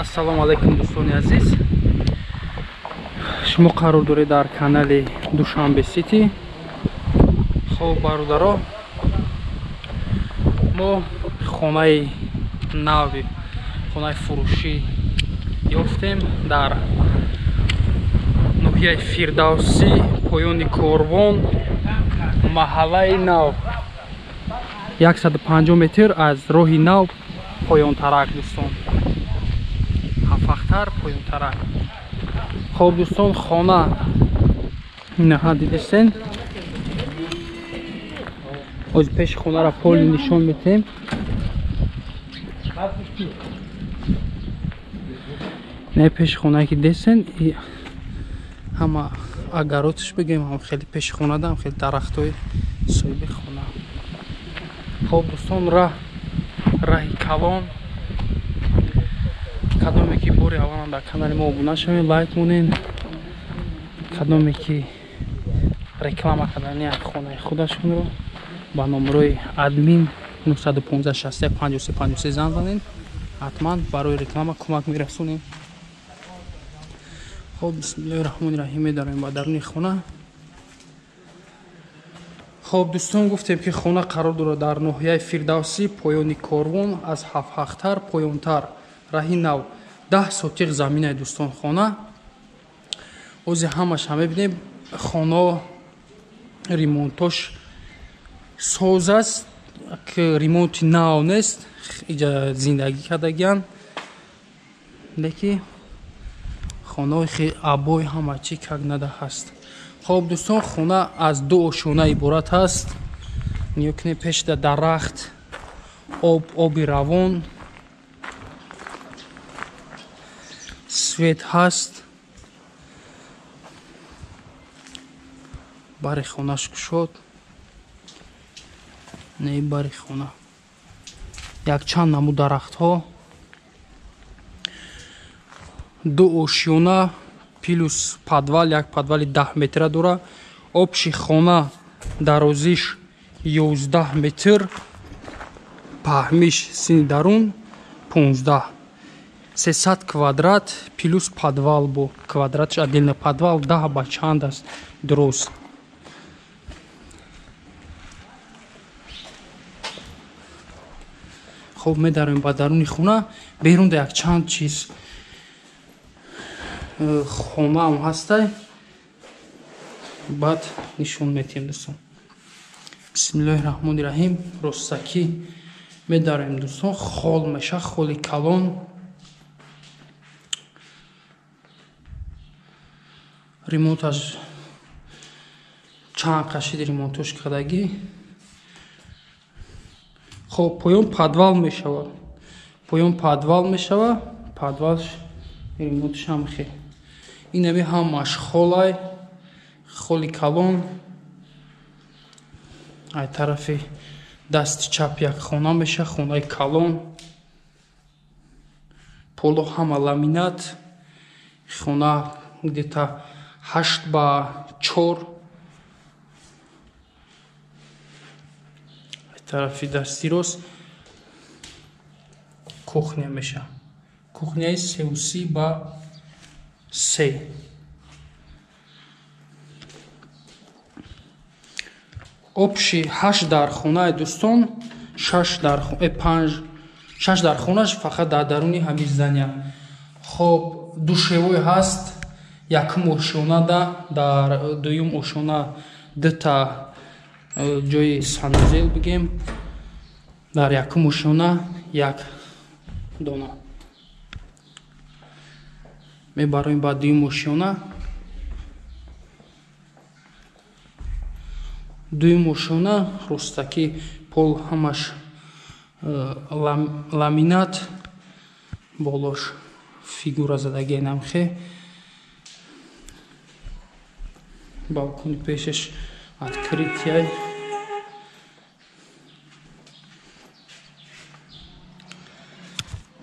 Ассалому алайкум дӯстони азиз. Шумо қарор доред дар канали Душанбе Сити. Хоб бародаро, мо хонаи нави, хонаи фурӯшӣ ёфтем дар ноҳияи Фирдавсӣ, поёни Корвон, маҳаллаи Нав. 150 метр аз роҳи Нав поёнтарак дӯстон. Ҳафтахтар поёнтарак. Хоб дӯстон, хона инаҳа дидестен. Оз пеши хонара поли нишон метем. Не пеши хонае ки дестен, ҳама агаротиш бигем, ҳам хеле пеши хона дам, хеле дарахтои соҳиби хона. Хоб дӯстон, раҳи калон. Кадоме ки бори аввалан дар канали мо обуна шавед, лайк монен. Кадоме ки реклама кардани хонаи худашонро ба номерои админ 915 61 53 53 зан занед. ҳатман барои реклама кӯмак мерасонем. хоб, бисмиллаҳи раҳмони раҳим, медароем ба даруни хона. хоб дӯстон, гуфтем ки хона қарор дорад дар ноҳияи Фирдавсӣ, поёни Корвон, аз 7 ҳектар поёнтар, раҳи Нав. 10 сотиқ заминаи дӯстон хона. ози ҳамаш ҳам мебинем, хоно ремонтош соз аст, ки ремонти нав нест, иҷа зиндагӣ кардагиян. леки хонаи хеле абои ҳама чӣ кагнада ҳаст. хоб дӯстон, хона аз 2 ошона иборат аст. ниё кунем пешда дарахт, оби равон, свет ҳаст. бари хонаш кушод. Не бари хона. Якчанд намуд дарахтҳо. 2 ошёна плюс подвал, як подвали 10 метра дора. Обши хона дарозиш 11 метр. Паҳмиш сини дарун 15. 300 квадрат плюс подвал бо квадратш отдельно подвал 10 ба чанд аст дроз. хоб, медароем ба даруни хона. берунда якчанд чиз хонаам ҳастай, баъд нишон метем дӯстон. бисмиллаҳи раҳмони раҳим. ростакӣ медароем дӯстон, хол меша, холи калон. ремонташ чанд кашид ремонтош кардагӣ. хоб, поён подвал мешавад. Поён подвал мешавад. Подвалш ремонтш ҳам хеле. Инами ҳамаш холай, холи калон. ай тарафи дасти чап як хона меша, хонаи калон. поло ҳама ламинат. хона где-то 8 ба 4. тарафи дасти рост кухня меша. кухняи 3 ба 3. обши 8 дар хонаи дӯстон, 6 дар хонаш фақат дар даруни ҳамирзания. хоб, душевой ҳаст. якум ошона дар дуюм ошона дута ҷои санузел бигем. дар якум ошона як дона. мебароем ба дуюм ошона. дуюм ошона ростакӣ пол ҳамаш ламинат, болош фигура задагия намхе. балкони пешаш открытияй.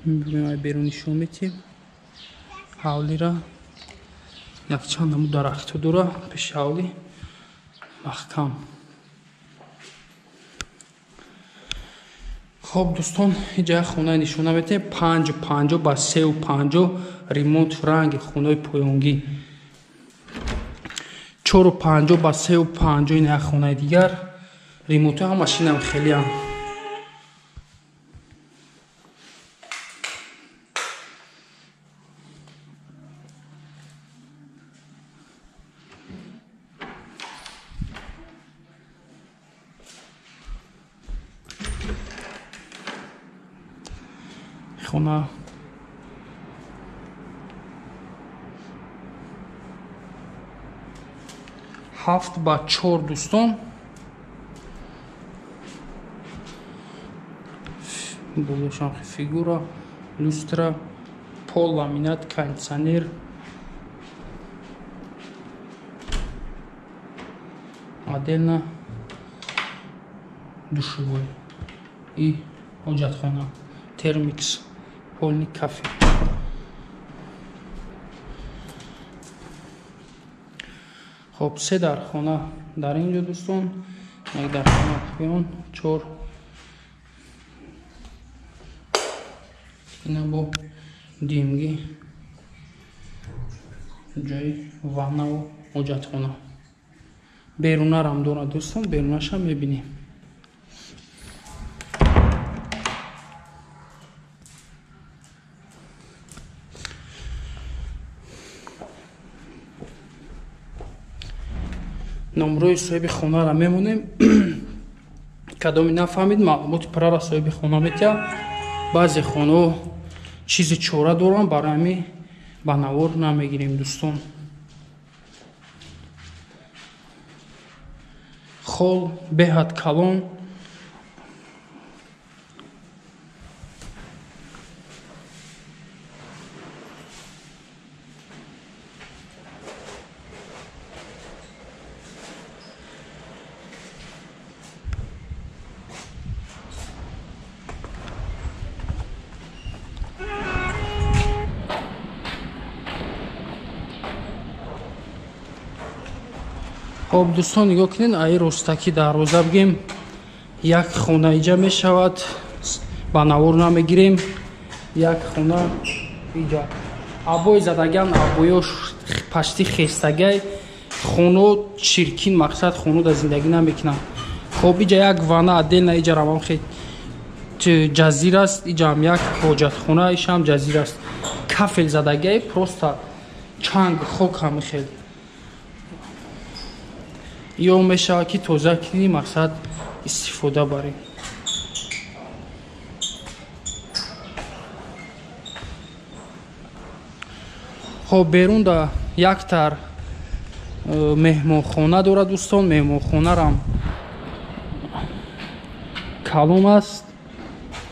мебинем берунишон метем. ҳавлира якчанд намуд дарахтҳо дора. пеши ҳавлӣ маҳкам. خب دوستان اینجا خونه نشونه میده 550 با 350 ремонт رنگ خونه پویانگی 450 با 350 این خونه دیگر ремонт هم ماشین هم خیلی هم خونه 7 با 4 دوستان بولوشان فیگورا люстра пол ламинат кондиционер отдельно душевой и ҳоҷатхона термикс полный кафе خب 3 در خانه در اینجا دوستان یک در خانه بیان 4 اینا با دیمگی جای واننا و حاجتخانه بیرونر هم داره دوستان بیرونش هم میبینیم номрои соҳиби хонара мемонем кадоми нафаҳмид маълумоти пурара соҳиби хона метиҳад баъзе хонаҳо чизи чора доранд барои ҳамин ба навор намегирем дӯстон хол беҳад калон خب دوستان نگاه کنین ای رستکی دروازه بگیم یک خونه اینجا میشود با نور نمیگیریم یک خونه اینجا ابوی زدگان ابویش پشتی خستگی خونه چرکین مقصد خونه در زندگی نمیکنن خب اینجا یک وانه عدل اینجا روان خیلی جزیره است اینجا هم یک حاجت خونه ایش هم جزیره است کافل زدگی پروستا چنگ خوک هم خیلی یا میشه که توزه کنی مقصد استفاده بریم خب بیرون دا یک تر مهمانخانه داره دوستان مهمانخانه رم کلون است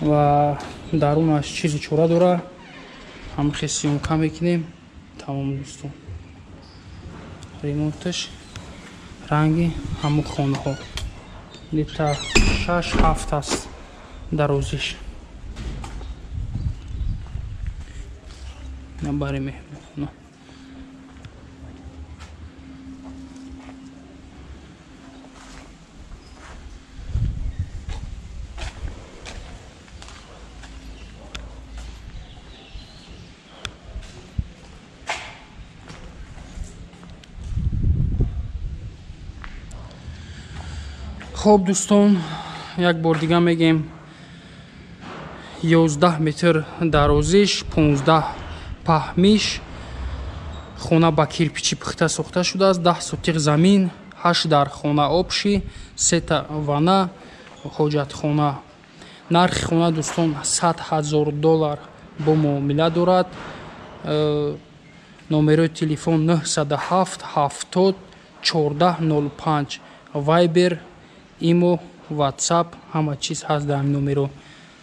و درونش چیزی چوره داره هم خیلی کم میکنیم تمام دوستان ремонтش رنگی همون خانه ها لیتر 6-7 است درازش برای مهمون خانه خب دوستان یک بار دیگه میگیم 11 متر درازش 15 پهمیش خونه با کیرپیچی پخته ساخته شده است 10 سوتیق زمین 8 در خانه آبشی 3 تا وانه حاجت خانه نرخ خونه دوستان $100,000 با معامله دارد نمره تلفن 907 70 1405 وایبر ایمو واتساپ همه چیز هست در این نمره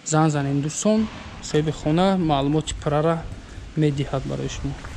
زنگ زنین دوستان صاحب خانه معلومات پرره میدهد برای شما